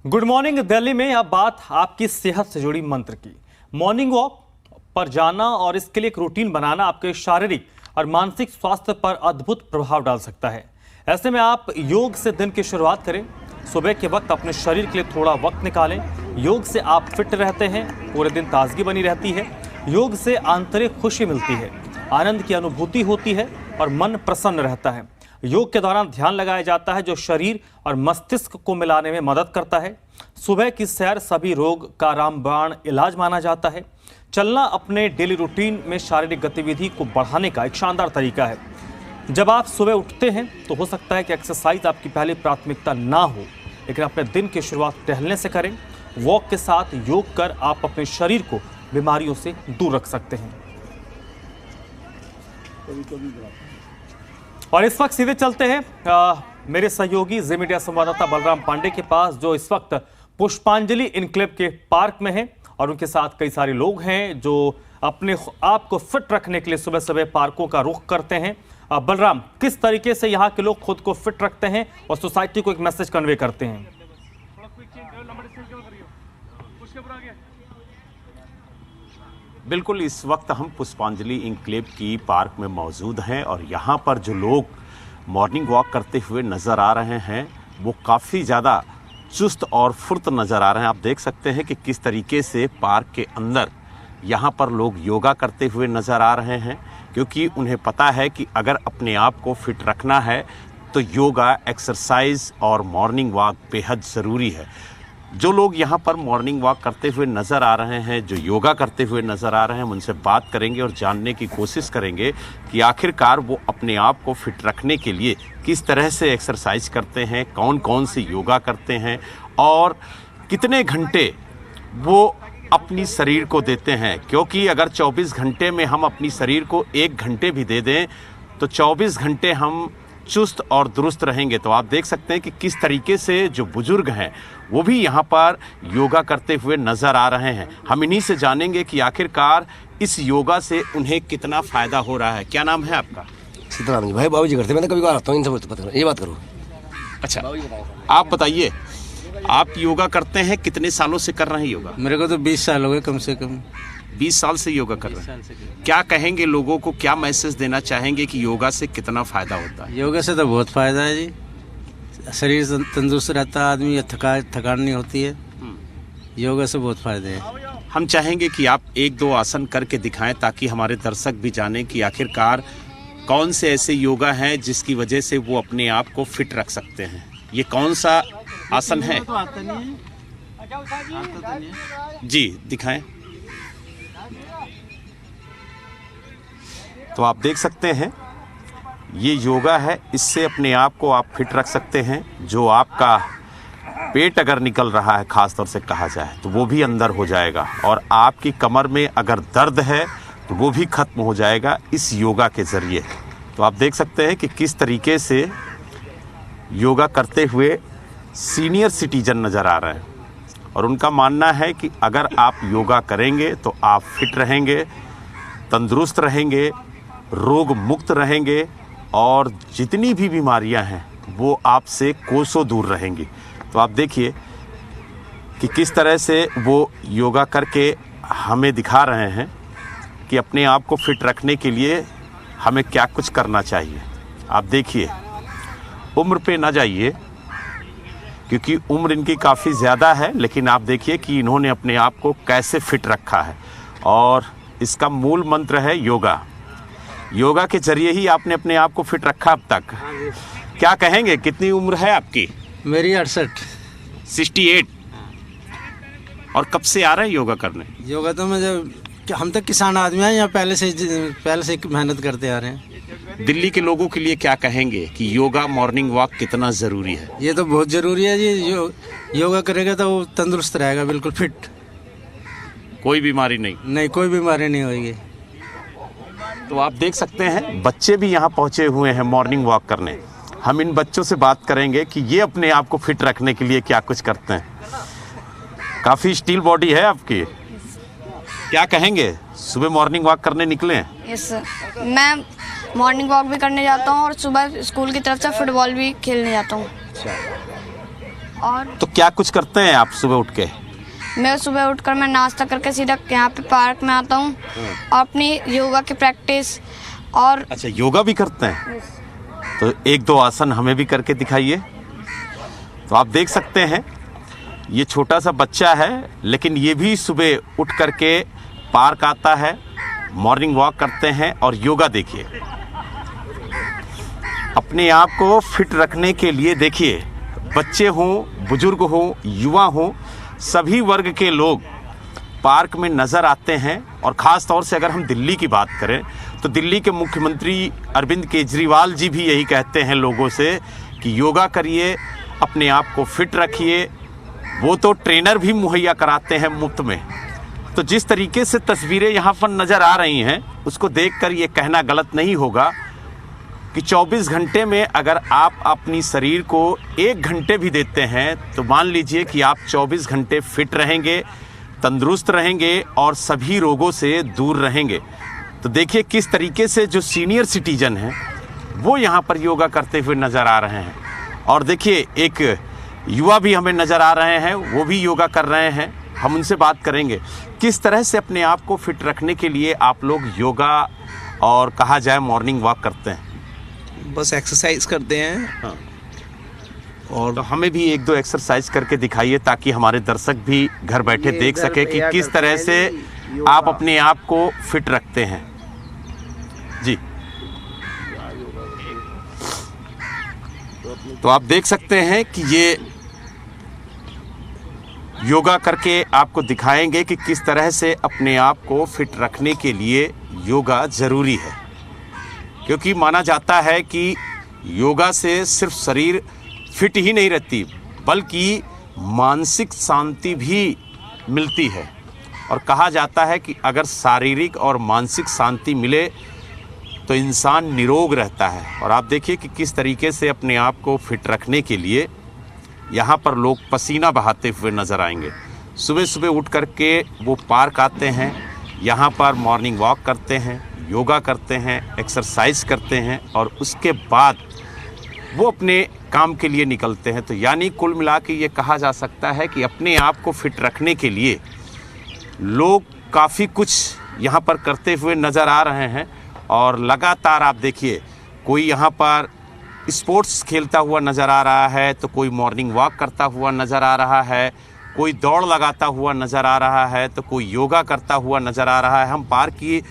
Good morning Delhi में अब बात आपकी सेहत से जुड़ी मंत्र की। मॉर्निंग वॉक पर जाना और इसके लिए एक रूटीन बनाना आपके शारीरिक और मानसिक स्वास्थ्य पर अद्भुत प्रभाव डाल सकता है। ऐसे में आप योग से दिन की शुरुआत करें। सुबह के वक्त अपने शरीर के लिए थोड़ा वक्त निकालें। योग से आप फिट रहते हैं, पूरे दिन ताजगी बनी रहती है। योग से आंतरिक खुशी मिलती है, आनंद की अनुभूति होती है और मन प्रसन्न रहता है। योग के दौरान ध्यान लगाया जाता है जो शरीर और मस्तिष्क को मिलाने में मदद करता है। सुबह की सैर सभी रोग का रामबाण इलाज माना जाता है। चलना अपने डेली रूटीन में शारीरिक गतिविधि को बढ़ाने का एक शानदार तरीका है। जब आप सुबह उठते हैं तो हो सकता है कि एक्सरसाइज आपकी पहली प्राथमिकता ना हो, लेकिन अपने दिन की शुरुआत टहलने से करें। वॉक के साथ योग कर आप अपने शरीर को बीमारियों से दूर रख सकते हैं। और इस वक्त सीधे चलते हैं मेरे सहयोगी जी मीडिया संवाददाता बलराम पांडे के पास, जो इस वक्त पुष्पांजलि इनक्लेव के पार्क में हैं और उनके साथ कई सारे लोग हैं जो अपने आप को फिट रखने के लिए सुबह सुबह पार्कों का रुख करते हैं। बलराम, किस तरीके से यहाँ के लोग खुद को फिट रखते हैं और सोसाइटी को एक मैसेज कन्वे करते हैं? बिल्कुल, इस वक्त हम पुष्पांजलि इनक्लेव की पार्क में मौजूद हैं और यहाँ पर जो लोग मॉर्निंग वॉक करते हुए नज़र आ रहे हैं वो काफ़ी ज़्यादा चुस्त और फुर्त नज़र आ रहे हैं। आप देख सकते हैं कि किस तरीके से पार्क के अंदर यहाँ पर लोग योगा करते हुए नज़र आ रहे हैं, क्योंकि उन्हें पता है कि अगर अपने आप को फिट रखना है तो योगा, एक्सरसाइज और मॉर्निंग वॉक बेहद ज़रूरी है। जो लोग यहाँ पर मॉर्निंग वॉक करते हुए नज़र आ रहे हैं, जो योगा करते हुए नज़र आ रहे हैं, उनसे बात करेंगे और जानने की कोशिश करेंगे कि आखिरकार वो अपने आप को फिट रखने के लिए किस तरह से एक्सरसाइज करते हैं, कौन कौन सी योगा करते हैं और कितने घंटे वो अपनी शरीर को देते हैं। क्योंकि अगर 24 घंटे में हम अपनी शरीर को 1 घंटे भी दे दें तो 24 घंटे हम चुस्त और दुरुस्त रहेंगे। तो आप देख सकते हैं कि किस तरीके से जो बुजुर्ग हैं वो भी यहाँ पर योगा करते हुए नज़र आ रहे हैं। हम इन्हीं से जानेंगे कि आखिरकार इस योगा से उन्हें कितना फ़ायदा हो रहा है। क्या नाम है आपका? सीताराम जी। भाई बाबूजी करते, मैं तो कभी बार आता हूँ इनसे पता करो, ये बात करो। अच्छा, आप बताइए, आप योगा करते हैं, कितने सालों से कर रहे हैं योगा? मेरे को तो 20 साल हो गए कम से कम। 20 साल से योगा कर रहे हैं। क्या कहेंगे लोगों को, क्या मैसेज देना चाहेंगे कि योगा से कितना फ़ायदा होता है? योगा से तो बहुत फायदा है जी। शरीर तंदुरुस्त रहता है, आदमी थकान नहीं होती है। योगा से बहुत फायदे हैं। हम चाहेंगे कि आप 1-2 आसन करके दिखाएं ताकि हमारे दर्शक भी जानें कि आखिरकार कौन से ऐसे योगा हैं जिसकी वजह से वो अपने आप को फिट रख सकते हैं। ये कौन सा आसन है? जी दिखाएं। तो आप देख सकते हैं ये योगा है, इससे अपने आप को आप फिट रख सकते हैं। जो आपका पेट अगर निकल रहा है, ख़ास तौर से कहा जाए, तो वो भी अंदर हो जाएगा और आपकी कमर में अगर दर्द है तो वो भी ख़त्म हो जाएगा इस योगा के ज़रिए। तो आप देख सकते हैं कि किस तरीके से योगा करते हुए सीनियर सिटीजन नज़र आ रहे हैं और उनका मानना है कि अगर आप योगा करेंगे तो आप फिट रहेंगे, तंदुरुस्त रहेंगे, रोग मुक्त रहेंगे और जितनी भी बीमारियां हैं वो आपसे कोसों दूर रहेंगी। तो आप देखिए कि किस तरह से वो योगा करके हमें दिखा रहे हैं कि अपने आप को फिट रखने के लिए हमें क्या कुछ करना चाहिए। आप देखिए, उम्र पे ना जाइए क्योंकि उम्र इनकी काफ़ी ज़्यादा है, लेकिन आप देखिए कि इन्होंने अपने आप को कैसे फिट रखा है और इसका मूल मंत्र है योगा। योगा के जरिए ही आपने अपने आप को फिट रखा अब तक। क्या कहेंगे, कितनी उम्र है आपकी? मेरी 68। 68। और कब से आ रहे हैं योगा करने? योगा तो हम तो किसान आदमी हैं, यहाँ पहले से मेहनत करते आ रहे हैं। दिल्ली के लोगों के लिए क्या कहेंगे कि योगा, मॉर्निंग वॉक कितना ज़रूरी है? ये तो बहुत ज़रूरी है जी। योगा करेगा तो वो तंदुरुस्त रहेगा, बिल्कुल फिट। कोई बीमारी नहीं, कोई बीमारी नहीं होगी। तो आप देख सकते हैं बच्चे भी यहाँ पहुँचे हुए हैं मॉर्निंग वॉक करने। हम इन बच्चों से बात करेंगे कि ये अपने आप को फिट रखने के लिए क्या कुछ करते हैं। काफ़ी स्टील बॉडी है आपकी। क्या कहेंगे, सुबह मॉर्निंग वॉक करने निकले हैं? यस सर, मैं मॉर्निंग वॉक भी करने जाता हूँ और सुबह स्कूल की तरफ से फुटबॉल भी खेलने जाता हूँ। और तो क्या कुछ करते हैं आप सुबह उठ के? मैं सुबह उठकर मैं नाश्ता करके सीधा यहाँ पे पार्क में आता हूँ और अपनी योगा की प्रैक्टिस और अच्छा, योगा भी करते हैं? तो एक दो आसन हमें भी करके दिखाइए। तो आप देख सकते हैं ये छोटा सा बच्चा है, लेकिन ये भी सुबह उठ करके पार्क आता है, मॉर्निंग वॉक करते हैं और योगा। देखिए, अपने आप को फिट रखने के लिए देखिए, बच्चे हों, बुजुर्ग हों, युवा हों, सभी वर्ग के लोग पार्क में नज़र आते हैं। और ख़ास तौर से अगर हम दिल्ली की बात करें तो दिल्ली के मुख्यमंत्री अरविंद केजरीवाल जी भी यही कहते हैं लोगों से कि योगा करिए, अपने आप को फिट रखिए। वो तो ट्रेनर भी मुहैया कराते हैं मुफ्त में। तो जिस तरीके से तस्वीरें यहाँ पर नज़र आ रही हैं, उसको देखकर ये कहना गलत नहीं होगा कि 24 घंटे में अगर आप अपनी शरीर को 1 घंटे भी देते हैं तो मान लीजिए कि आप 24 घंटे फिट रहेंगे, तंदुरुस्त रहेंगे और सभी रोगों से दूर रहेंगे। तो देखिए किस तरीके से जो सीनियर सिटीजन हैं वो यहाँ पर योगा करते हुए नज़र आ रहे हैं। और देखिए एक युवा भी हमें नज़र आ रहे हैं, वो भी योगा कर रहे हैं। हम उनसे बात करेंगे किस तरह से अपने आप को फिट रखने के लिए आप लोग योगा और कहा जाए मॉर्निंग वॉक करते हैं। बस एक्सरसाइज करते हैं। हाँ। और तो हमें भी एक दो एक्सरसाइज करके दिखाइए ताकि हमारे दर्शक भी घर बैठे देख सके कि किस तरह से आप अपने आप को फिट रखते हैं। जी, तो आप देख सकते हैं कि ये योगा करके आपको दिखाएंगे कि किस तरह से अपने आप को फिट रखने के लिए योगा ज़रूरी है। क्योंकि माना जाता है कि योगा से सिर्फ शरीर फिट ही नहीं रहती बल्कि मानसिक शांति भी मिलती है। और कहा जाता है कि अगर शारीरिक और मानसिक शांति मिले तो इंसान निरोग रहता है। और आप देखिए कि किस तरीके से अपने आप को फिट रखने के लिए यहाँ पर लोग पसीना बहाते हुए नज़र आएंगे। सुबह सुबह उठ करके वो पार्क आते हैं, यहाँ पर मॉर्निंग वॉक करते हैं, योगा करते हैं, एक्सरसाइज करते हैं और उसके बाद वो अपने काम के लिए निकलते हैं। तो यानी कुल मिला के ये कहा जा सकता है कि अपने आप को फिट रखने के लिए लोग काफ़ी कुछ यहाँ पर करते हुए नज़र आ रहे हैं। और लगातार आप देखिए, कोई यहाँ पर स्पोर्ट्स खेलता हुआ नज़र आ रहा है, तो कोई मॉर्निंग वॉक करता हुआ नज़र आ रहा है, कोई दौड़ लगाता हुआ नज़र आ रहा है, तो कोई योगा करता हुआ नज़र आ रहा है। हम पार्क की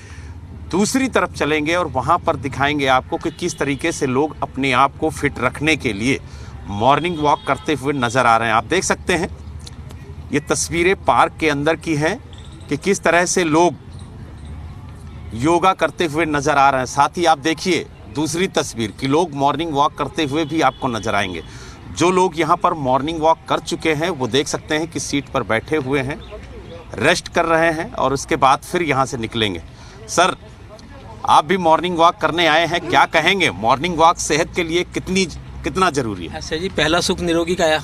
दूसरी तरफ चलेंगे और वहाँ पर दिखाएंगे आपको कि किस तरीके से लोग अपने आप को फिट रखने के लिए मॉर्निंग वॉक करते हुए नज़र आ रहे हैं। आप देख सकते हैं ये तस्वीरें पार्क के अंदर की हैं कि किस तरह से लोग योगा करते हुए नज़र आ रहे हैं। साथ ही आप देखिए दूसरी तस्वीर कि लोग मॉर्निंग वॉक करते हुए भी आपको नज़र आएंगे। जो लोग यहाँ पर मॉर्निंग वॉक कर चुके हैं वो देख सकते हैं कि सीट पर बैठे हुए हैं, रेस्ट कर रहे हैं और उसके बाद फिर यहाँ से निकलेंगे। सर, आप भी मॉर्निंग वॉक करने आए हैं, क्या कहेंगे? मॉर्निंग वॉक सेहत के लिए कितना ज़रूरी है? ऐसे जी, पहला सुख निरोगी काया।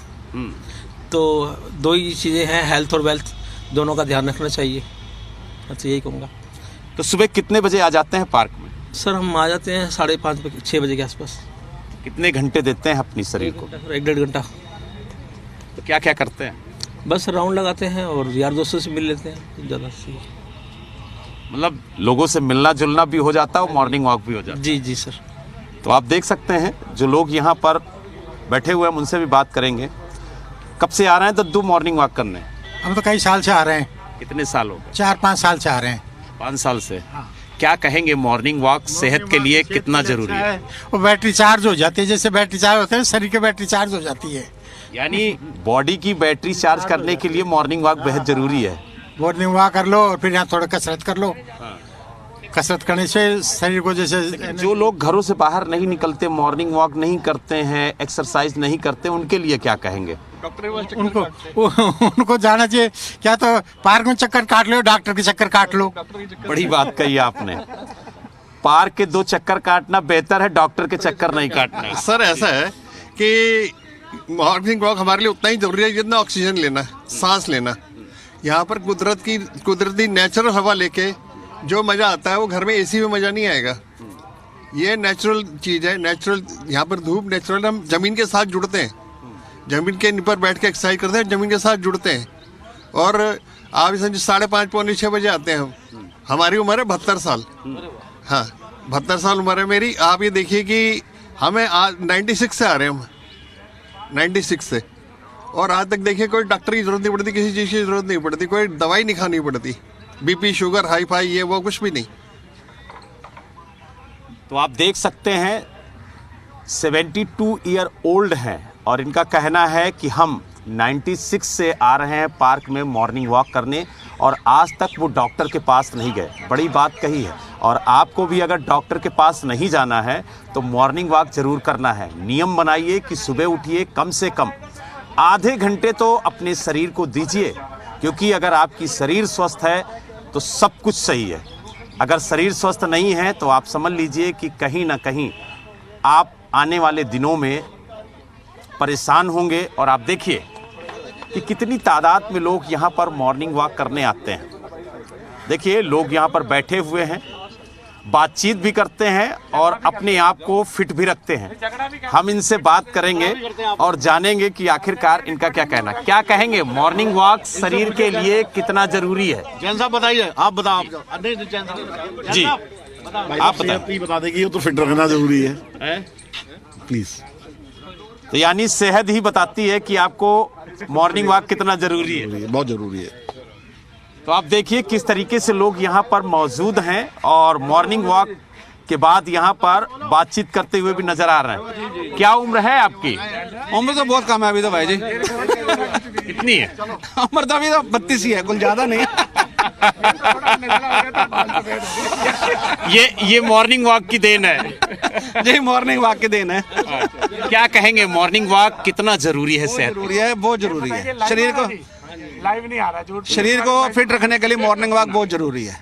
तो दो ही चीज़ें हैं, हेल्थ और वेल्थ, दोनों का ध्यान रखना चाहिए। अच्छा, यही कहूँगा। तो सुबह कितने बजे आ जाते हैं पार्क में? सर हम आ जाते हैं 5:30 बजे, 6 बजे के आसपास। कितने घंटे देते हैं अपनी शरीर को? 1-1.5 घंटा। तो क्या क्या करते हैं? बस राउंड लगाते हैं और यार दोस्तों से मिल लेते हैं ज़्यादा से। मतलब लोगों से मिलना जुलना भी हो जाता है और मॉर्निंग वॉक भी हो जाता है। जी जी सर। तो आप देख सकते हैं जो लोग यहाँ पर बैठे हुए हैं उनसे भी बात करेंगे। कब से आ रहे हैं दद्दू मॉर्निंग वॉक करने? हम तो कई साल से आ रहे हैं। कितने साल हो गए? 4-5 साल से आ रहे हैं। 5 साल से। क्या कहेंगे मॉर्निंग वॉक सेहत के लिए कितना जरूरी है? वो बैटरी चार्ज हो जाती है, जैसे बैटरी चार्ज होते हैं शरीर की बैटरी चार्ज हो जाती है। यानी बॉडी की बैटरी चार्ज करने के लिए मॉर्निंग वॉक बेहद जरूरी है। मॉर्निंग वॉक कर लो और फिर यहाँ थोड़ा कसरत कर लो। कसरत करने से शरीर को जैसे जो लोग घरों से बाहर नहीं निकलते, मॉर्निंग वॉक नहीं करते हैं, एक्सरसाइज नहीं करते, उनके लिए क्या कहेंगे? उनको जाना चाहिए। क्या तो पार्क में चक्कर काट लो, डॉक्टर के चक्कर काट लो। बड़ी बात कही आपने। पार्क के 2 चक्कर काटना बेहतर है, डॉक्टर के चक्कर नहीं काटना। सर ऐसा है कि मॉर्निंग वॉक हमारे लिए उतना ही जरूरी है जितना ऑक्सीजन लेना, सांस लेना। यहाँ पर कुदरती नेचुरल हवा लेके जो मज़ा आता है वो घर में एसी में मज़ा नहीं आएगा। ये नेचुरल चीज़ है, नेचुरल। यहाँ पर धूप नेचुरल, हम ज़मीन के साथ जुड़ते हैं। जमीन के ऊपर बैठ के एक्सरसाइज करते हैं, जमीन के साथ जुड़ते हैं। और आप समझिए 5:30 पौने 6 बजे आते हैं हम। हमारी उम्र है 72 साल। हाँ, 72 साल उम्र है मेरी। आप ये देखिए कि हमें आज 96 से आ रहे हैं हम, 96 से, और आज तक देखिए कोई डॉक्टर की जरूरत नहीं पड़ती, किसी चीज़ की जरूरत नहीं पड़ती, कोई दवाई नहीं खानी पड़ती, बीपी शुगर हाई फाई ये वो कुछ भी नहीं। तो आप देख सकते हैं 72 ईयर ओल्ड हैं और इनका कहना है कि हम 96 से आ रहे हैं पार्क में मॉर्निंग वॉक करने और आज तक वो डॉक्टर के पास नहीं गए। बड़ी बात कही है। और आपको भी अगर डॉक्टर के पास नहीं जाना है तो मॉर्निंग वॉक जरूर करना है। नियम बनाइए कि सुबह उठिए, कम से कम आधे घंटे तो अपने शरीर को दीजिए, क्योंकि अगर आपकी शरीर स्वस्थ है तो सब कुछ सही है। अगर शरीर स्वस्थ नहीं है तो आप समझ लीजिए कि कहीं ना कहीं आप आने वाले दिनों में परेशान होंगे। और आप देखिए कि कितनी तादाद में लोग यहाँ पर मॉर्निंग वॉक करने आते हैं। देखिए लोग यहाँ पर बैठे हुए हैं, बातचीत भी करते हैं और अपने आप को फिट भी रखते हैं। हम इनसे बात करेंगे और जानेंगे कि आखिरकार इनका क्या कहना। क्या कहेंगे, मॉर्निंग वॉक शरीर के लिए कितना जरूरी है? जैन साहब बताइए, आप बताओ। जी आप बताइए। बता देंगे, ये तो फिट रखना जरूरी है प्लीज। तो यानी सेहत ही बताती है कि आपको मॉर्निंग वॉक कितना जरूरी है। बहुत जरूरी है। तो आप देखिए किस तरीके से लोग यहाँ पर मौजूद हैं और मॉर्निंग वॉक के बाद यहाँ पर बातचीत करते हुए भी नजर आ रहे हैं। क्या उम्र है आपकी? उम्र तो बहुत कम है अभी तो भाई जी। कितनी है उम्र? तो अभी तो 32 ही है, कुछ ज्यादा नहीं। ये मॉर्निंग वॉक की देन है। जी मॉर्निंग वॉक की देन है। क्या कहेंगे, मॉर्निंग वॉक कितना जरूरी है? सेहत जरूरी है, बहुत जरूरी है। शरीर को फिट रखने के लिए मॉर्निंग वॉक बहुत जरूरी है,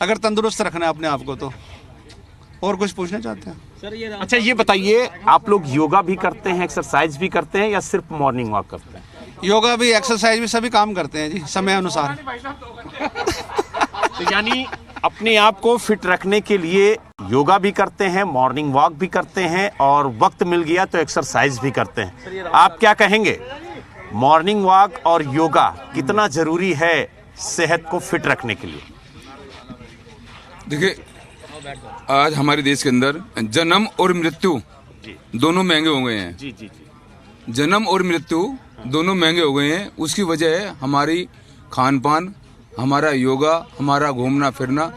अगर तंदुरुस्त रखना है अपने आप को तो। और कुछ पूछना चाहते हैं? अच्छा ये बताइए, आप लोग योगा भी करते हैं, एक्सरसाइज भी करते हैं या सिर्फ मॉर्निंग वॉक करते हैं? योगा भी, एक्सरसाइज भी, सभी काम करते हैं जी, समय अनुसार। तो यानी अपने आप को फिट रखने के लिए योगा भी करते हैं, मॉर्निंग वॉक भी करते हैं और वक्त मिल गया तो एक्सरसाइज भी करते हैं। आप क्या कहेंगे, मॉर्निंग वॉक और योगा कितना जरूरी है सेहत को फिट रखने के लिए? देखिए, आज हमारे देश के अंदर जन्म और मृत्यु दोनों महंगे हो गए हैं। जी जी जी। जन्म और मृत्यु दोनों महंगे हो गए हैं। उसकी वजह है हमारी खान पान, हमारा योगा, हमारा घूमना फिरना,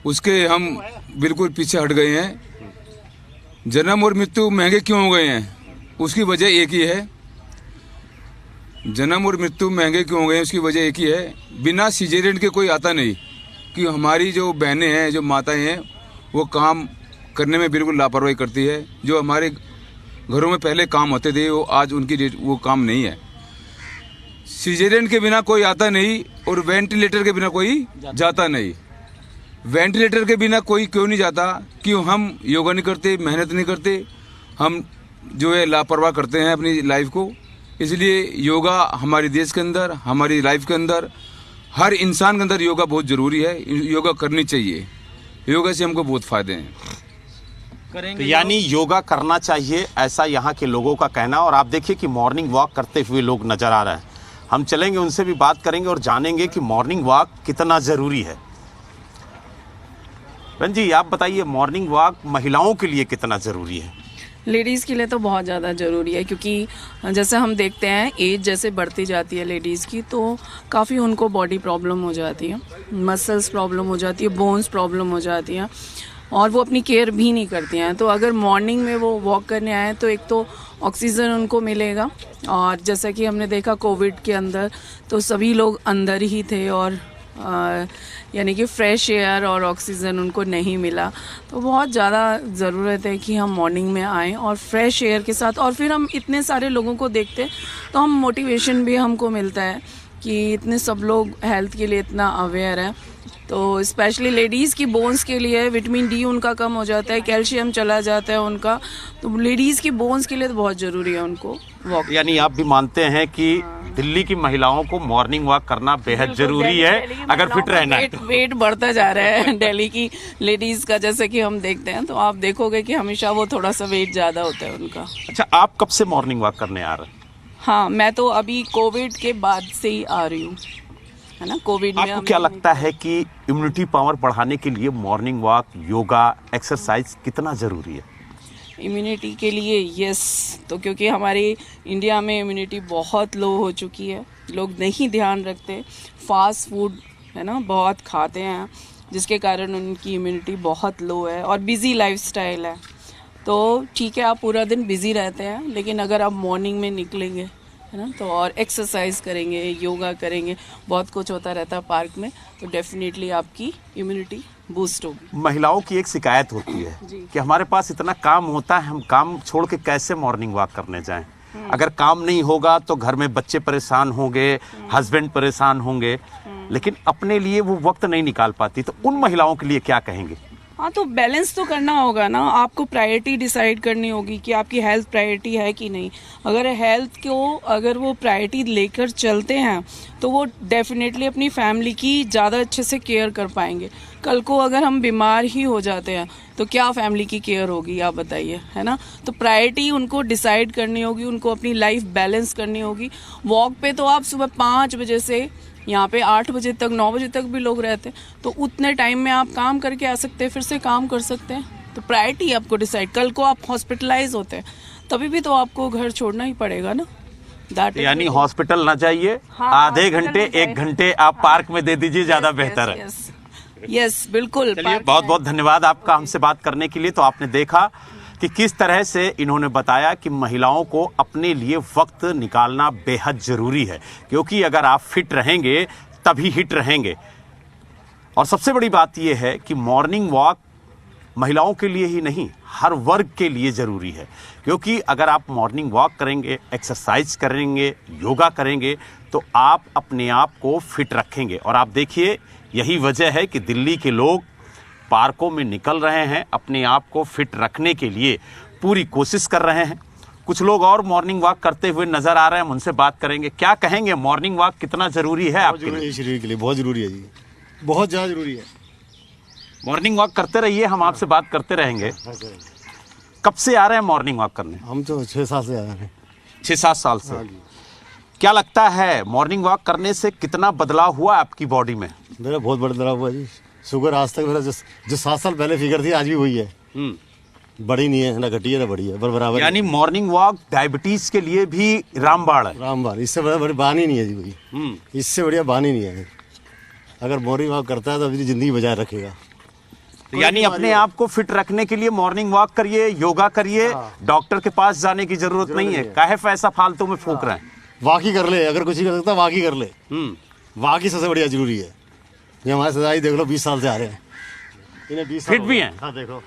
उसके हम बिल्कुल पीछे हट गए हैं। जन्म और मृत्यु महंगे क्यों हो गए हैं? उसकी वजह एक ही है। जन्म और मृत्यु महंगे क्यों हो गए हैं? उसकी वजह एक ही है, बिना सिजेरियन के कोई आता नहीं। कि हमारी जो बहनें हैं, जो माताएं हैं, वो काम करने में बिल्कुल लापरवाही करती है। जो हमारे घरों में पहले काम होते थे वो आज उनकी वो काम नहीं है। सिजेरियन के बिना कोई आता नहीं और वेंटिलेटर के बिना कोई जाता नहीं। वेंटिलेटर के बिना कोई क्यों नहीं जाता? क्यों? हम योगा नहीं करते, मेहनत नहीं करते, हम जो है लापरवाह करते हैं अपनी लाइफ को। इसलिए योगा हमारे देश के अंदर, हमारी लाइफ के अंदर, हर इंसान के अंदर योगा बहुत ज़रूरी है। योगा करनी चाहिए, योगा से हमको बहुत फायदे हैं। तो यानी योगा करना चाहिए, ऐसा यहाँ के लोगों का कहना। और आप देखिए कि मॉर्निंग वॉक करते हुए लोग नजर आ रहे हैं। हम चलेंगे, उनसे भी बात करेंगे और जानेंगे कि मॉर्निंग वॉक कितना ज़रूरी है। बहन जी आप बताइए, मॉर्निंग वॉक महिलाओं के लिए कितना ज़रूरी है? लेडीज़ के लिए तो बहुत ज़्यादा ज़रूरी है, क्योंकि जैसे हम देखते हैं एज जैसे बढ़ती जाती है लेडीज़ की, तो काफ़ी उनको बॉडी प्रॉब्लम हो जाती है, मसल्स प्रॉब्लम हो जाती है, बोन्स प्रॉब्लम हो जाती हैं और वो अपनी केयर भी नहीं करती हैं। तो अगर मॉर्निंग में वो वॉक करने आए तो एक तो ऑक्सीजन उनको मिलेगा, और जैसा कि हमने देखा कोविड के अंदर तो सभी लोग अंदर ही थे और यानी कि फ्रेश एयर और ऑक्सीजन उनको नहीं मिला। तो बहुत ज़्यादा ज़रूरत है कि हम मॉर्निंग में आएँ और फ्रेश एयर के साथ, और फिर हम इतने सारे लोगों को देखते तो हम मोटिवेशन भी हमको मिलता है कि इतने सब लोग हेल्थ के लिए इतना अवेयर हैं। तो स्पेशली लेडीज़ की बोन्स के लिए विटामिन डी उनका कम हो जाता है, कैल्शियम चला जाता है उनका, तो लेडीज़ की बोन्स के लिए तो बहुत ज़रूरी है उनको वॉक। यानी आप भी मानते हैं कि दिल्ली की महिलाओं को मॉर्निंग वॉक करना बेहद जरूरी है अगर फिट रहना है। वेट बढ़ता जा रहा है दिल्ली की लेडीज का, जैसे कि हम देखते हैं, तो आप देखोगे कि हमेशा वो थोड़ा सा वेट ज्यादा होता है उनका। अच्छा, आप कब से मॉर्निंग वॉक करने आ रहे हैं? हाँ, मैं तो अभी कोविड के बाद से ही आ रही हूँ, है ना। कोविड में आपको क्या लगता है कि इम्यूनिटी पावर बढ़ाने के लिए मॉर्निंग वॉक, योगा, एक्सरसाइज कितना जरूरी है? इम्यूनिटी के लिए यस, तो क्योंकि हमारे इंडिया में इम्यूनिटी बहुत लो हो चुकी है, लोग नहीं ध्यान रखते, फास्ट फूड है ना बहुत खाते हैं, जिसके कारण उनकी इम्यूनिटी बहुत लो है, और बिज़ी लाइफस्टाइल है। तो ठीक है, आप पूरा दिन बिज़ी रहते हैं, लेकिन अगर आप मॉर्निंग में निकलेंगे है ना, तो और एक्सरसाइज करेंगे, योगा करेंगे, बहुत कुछ होता रहता है पार्क में, तो डेफिनेटली आपकी इम्यूनिटी बूस्ट होगी। महिलाओं की एक शिकायत होती है कि हमारे पास इतना काम होता है, हम काम छोड़ के कैसे मॉर्निंग वॉक करने जाएं? अगर काम नहीं होगा तो घर में बच्चे परेशान होंगे, हस्बैंड परेशान होंगे, लेकिन अपने लिए वो वक्त नहीं निकाल पाती, तो उन महिलाओं के लिए क्या कहेंगे? हाँ, तो बैलेंस तो करना होगा ना, आपको प्रायोरिटी डिसाइड करनी होगी कि आपकी हेल्थ प्रायोरिटी है कि नहीं। अगर हेल्थ को अगर वो प्रायोरिटी लेकर चलते हैं तो वो डेफिनेटली अपनी फैमिली की ज़्यादा अच्छे से केयर कर पाएंगे। कल को अगर हम बीमार ही हो जाते हैं तो क्या फैमिली की केयर होगी, आप बताइए, है ना। तो प्रायोरिटी उनको डिसाइड करनी होगी, उनको अपनी लाइफ बैलेंस करनी होगी। वॉक पे तो आप सुबह 5 बजे से यहाँ पे 8 बजे तक, 9 बजे तक भी लोग रहते हैं, तो उतने टाइम में आप काम करके आ सकते हैं, फिर से काम कर सकते हैं। तो प्रायोरिटी आपको डिसाइड, कल को आप हॉस्पिटलाइज होते हैं तभी भी तो आपको घर छोड़ना ही पड़ेगा ना। यानी हॉस्पिटल ना जाइए, हाँ, आधे घंटे 1 घंटे आप पार्क में दे दीजिए, ज्यादा बेहतर है। यस, बिल्कुल। बहुत बहुत धन्यवाद आपका हमसे बात करने के लिए। तो आपने देखा कि किस तरह से इन्होंने बताया कि महिलाओं को अपने लिए वक्त निकालना बेहद ज़रूरी है, क्योंकि अगर आप फिट रहेंगे तभी हिट रहेंगे। और सबसे बड़ी बात यह है कि मॉर्निंग वॉक महिलाओं के लिए ही नहीं, हर वर्ग के लिए ज़रूरी है, क्योंकि अगर आप मॉर्निंग वॉक करेंगे, एक्सरसाइज करेंगे, योगा करेंगे, तो आप अपने आप को फिट रखेंगे। और आप देखिए, यही वजह है कि दिल्ली के लोग पार्कों में निकल रहे हैं, अपने आप को फिट रखने के लिए पूरी कोशिश कर रहे हैं। कुछ लोग और मॉर्निंग वॉक करते हुए नजर आ रहे हैं, हम उनसे बात करेंगे। क्या कहेंगे, मॉर्निंग वॉक कितना जरूरी है आपके लिए? शरीर के लिए बहुत जरूरी है जी, बहुत ज़्यादा जरूरी है। मॉर्निंग वॉक करते रहिए, हम आपसे बात करते रहेंगे। कब से आ रहे हैं मॉर्निंग वॉक करने? हम तो 6-7 से आए हैं। 6-7 साल से। क्या लगता है मॉर्निंग वॉक करने से कितना बदलाव हुआ आपकी बॉडी में? मेरा बहुत बदलाव हुआ जी। शुगर आज तक मेरा जो 7 साल पहले फिगर थी आज भी वही है, बड़ी नहीं है, ना घटी है ना बड़ी है, बराबर। यानी मॉर्निंग वॉक डायबिटीज के लिए भी रामबाण है। रामबाण, इससे बड़ी बान ही नहीं है जी कोई, इससे बढ़िया बान ही नहीं है। अगर मॉर्निंग वॉक करता है तो अपनी जिंदगी बचाए रखेगा। यानी अपने आप को फिट रखने के लिए मॉर्निंग वॉक करिए, योगा करिए, डॉक्टर के पास जाने की जरूरत नहीं है। काहे पैसा फालतू में फूक रहे हैं? वॉक ही कर ले, अगर कुछ ही कर सकता वॉक ही कर ले। वॉक ही सबसे बढ़िया जरूरी है। ये हमारे सदाई देख लो 20 साल से आ रहे हैं, इन्हें 20 फिट भी हैं। हाँ देखो,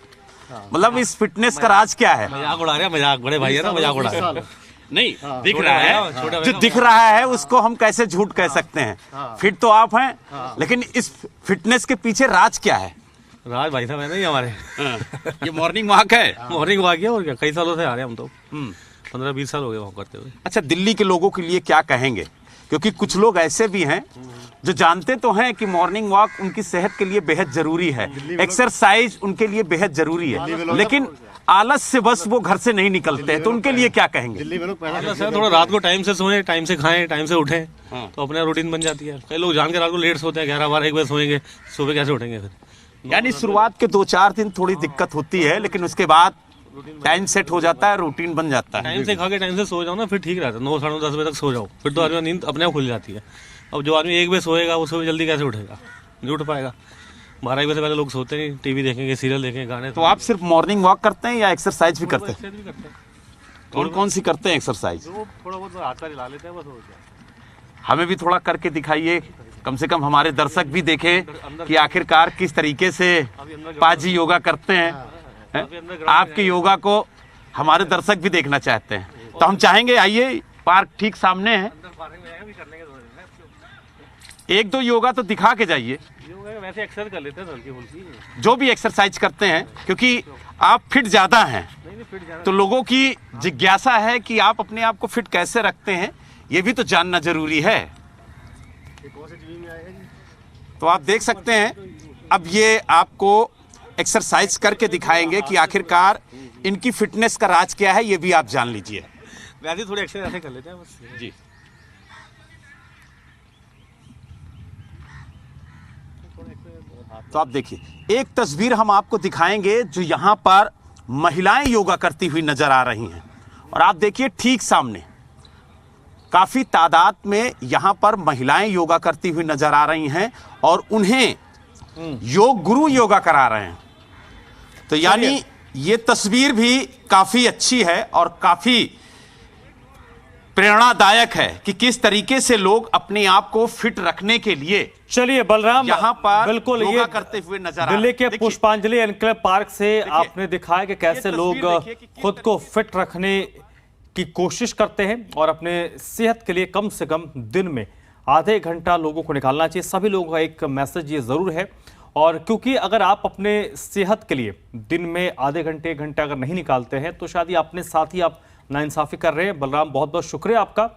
मतलब इस फिटनेस का राज क्या है? मजाक उड़ा रहे हैं, मजाक, बड़े भाई है ना, मजाक उड़ा रहे हैं। नहीं, दिख रहा है, जो दिख रहा है उसको हम कैसे झूठ कह सकते हैं? फिट तो आप हैं, लेकिन इस फिटनेस के पीछे राज क्या है? राज भाई साहब है नहीं हमारे। ये मॉर्निंग वॉक है। मॉर्निंग वॉक है, और क्या, कई सालों से आ रहे हैं हम तो। 15-20 साल हो गए वॉक करते हुए। अच्छा, दिल्ली के लोगों के लिए क्या कहेंगे? क्योंकि कुछ लोग ऐसे भी हैं जो जानते तो हैं कि मॉर्निंग वॉक उनकी सेहत के लिए बेहद जरूरी है, एक्सरसाइज उनके लिए बेहद जरूरी है, लेकिन आलस से बस वो घर से नहीं निकलते हैं, तो उनके लिए क्या कहेंगे? दिल्ली में लोग सर थोड़ा रात को टाइम से सोएं, टाइम से खाएं, टाइम से उठें, तो अपना रूटीन बन जाती है। कई लोग जान के रात को लेट सोते हैं, 11-12-1 बजे सोएंगे, सुबह कैसे उठेंगे फिर? यानी शुरुआत के 2-4 दिन थोड़ी दिक्कत होती है, लेकिन उसके बाद टाइम सेट हो जाता है, रूटीन बन जाता है। टाइम से खा के टाइम से सो जाओ ना, फिर ठीक रहता है। 9-10 बजे तक सो जाओ, फिर तो आदमी नींद अपने आप खुल जाती है। अब जो आदमी 1 बजे सोएगा वो सुबह जल्दी कैसे उठेगा? नहीं उठ पाएगा। 12 बजे से पहले लोग सोते नहीं, टीवी देखेंगे, सीरियल देखेंगे, गाने। तो आप सिर्फ मॉर्निंग वॉक करते हैं या एक्सरसाइज भी करते हैं? कौन कौन सी करते हैं एक्सरसाइज? थोड़ा बहुत हाथ पैर हिला लेते हैं बस, हो गया। हमें भी थोड़ा करके दिखाइए, कम से कम हमारे दर्शक भी देखें कि आखिरकार किस तरीके से पाजी योगा करते हैं। आपके योगा को हमारे दर्शक भी देखना चाहते हैं, तो हम चाहेंगे आइए, पार्क ठीक सामने है। एक दो योगा तो दिखा के जाइए, योगा का वैसे एक्सरसाइज कर लेते हैं हल्की फुल्की। जो भी एक्सरसाइज करते हैं, क्योंकि आप फिट ज़्यादा हैं तो लोगों की जिज्ञासा है कि आप अपने आप को फिट कैसे रखते हैं, ये भी तो जानना जरूरी है। तो आप देख सकते हैं, अब ये आपको एक्सरसाइज करके दिखाएंगे कि आखिरकार इनकी फिटनेस का राज क्या है, ये भी आप जान लीजिए। वैसे थोड़ी एक्सरसाइज ऐसे कर लेते हैं बस जी। तो आप देखिए, एक तस्वीर हम आपको दिखाएंगे जो यहाँ पर महिलाएं योगा करती हुई नजर आ रही हैं, और आप देखिए ठीक सामने काफी तादाद में यहाँ पर महिलाएं योगा करती हुई नजर आ रही हैं और उन्हें योग गुरु योगा करा रहे हैं। तो यानी ये तस्वीर भी काफी अच्छी है और काफी प्रेरणादायक है कि किस तरीके से लोग अपने आप को फिट रखने के लिए चलिए बलराम, यहाँ पर बिल्कुल योगा ये करते हुए नजर आ रहे हैं। दिल्ली के देखिए, पुष्पांजलि एनक्लेव पार्क से आपने दिखाया कि कैसे ये लोग तस्वीर देखिए कि किस खुद को फिट रखने की कोशिश करते हैं और अपने सेहत के लिए कम से कम दिन में आधे घंटा लोगों को निकालना चाहिए। सभी लोगों का एक मैसेज ये जरूर है, और क्योंकि अगर आप अपने सेहत के लिए दिन में आधे घंटे 1 घंटा अगर नहीं निकालते हैं तो शायद ये अपने साथ ही आप नाइंसाफी कर रहे हैं। बलराम, बहुत बहुत शुक्रिया आपका।